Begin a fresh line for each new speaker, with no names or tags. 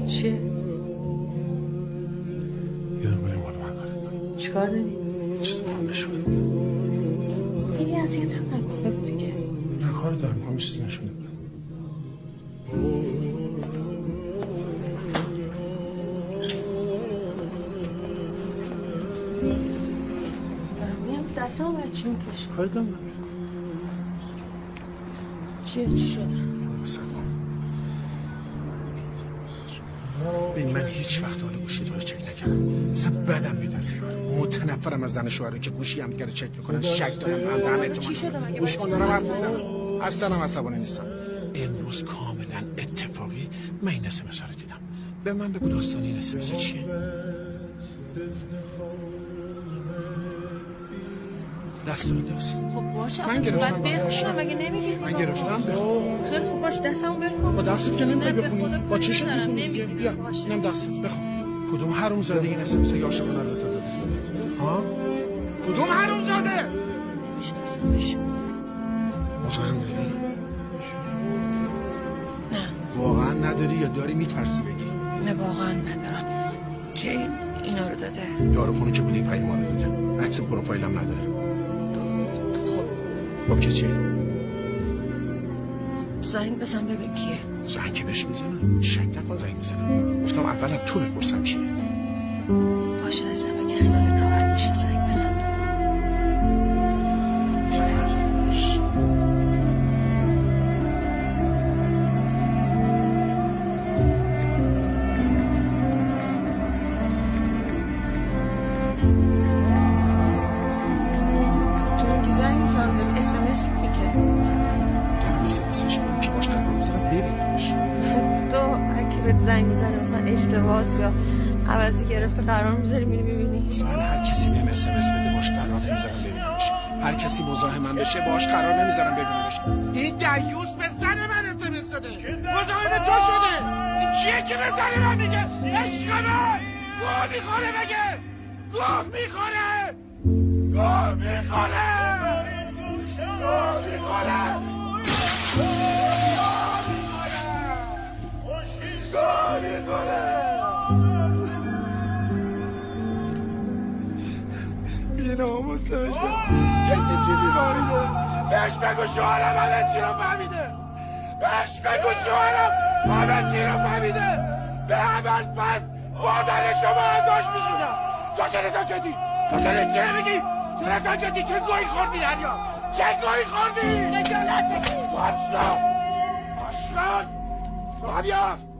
چیه؟
بیارم بریم بالا من کارم.
چیکار داری؟
چیزی هم نشونه.
این اذیتم نکن بگو دیگه.
نه کار دارم میخوام چیزی نشونه بدم.
دستم برای چی میکشی؟
کار دارم
چی شده؟
ببین من هیچ وقت حال گوشی تو رو چک نکردم. اصلا بدم میاد از این کار. متنفرم از زن شوهرایی که گوشی هم دیگه رو چک میکنن. شک دارم من به همه اعتماد. گوش کن دارم حرف میزنم. اصلا هم عصبانی نیستم. امروز کاملا اتفاقی من این SMS رو دیدم. به من بگو داستان این SMS چیه؟ دست رو دست.
خب باشه
من گرفتم.
بعد بخونم مگه نمیگی؟
من گرفتم بخون.
خیلی خوب باشه دستمو بخون.
با دستت که نمیخوای
نه،
بخونی.
به خدا
با چشت
کاری ندارم.
میخونی.
نمی‌خونم.
بیا
باشه.
اینم دستت بخون. کدوم حرومزاده این SMS عاشقانه رو داده؟ ها؟ کدوم حرومزاده؟
نمیشناسمش.
مزاحم داری؟
نه.
واقعا نداری یا داری میترسی بگی؟
نه واقعا ندارم. که اینا رو داده؟
داروخونه که بودی پیام رو داده. عکس پروفایلم نداره.
خب
که چی؟
زنگ بزن ببین کیه.
زنگ بهش میزنم. شک نکن زنگ میزنم. گفتم اول از تو بپرسم کیه.
باشه ازم اگه خیالت راحت باشه زنگ بزن. زنگ میزنه مثلا اشتباهات یا عوضی گرفته قرار میذاری میری ببینی.
من هر کسی بهم SMS بده باش قرار نمیذارم ببینمش. هر کسی مزاحم من بشه باش قرار نمیذارم ببینمش. این دیوس به زن من SMS داده. مزاحم تو شده. این چیه که به زن من میگه عشق من گوه میخوره بگه. گوه میخوره. گوه میخوره. گوه میخوره. بی ناموسه بشه کسی چیزی فهمیده بهش بگو شوهرم همه چی رو فهمیده بهش بگو شوهرم همه چی رو فهمیده به عمل پس مادر شما ازاش میشونم تو چه نسان تو چه نمیگی چه نسان چه گویی خوردی دریا چه گویی خوردی نجالت بگی تو همسا آشران تو هم یافت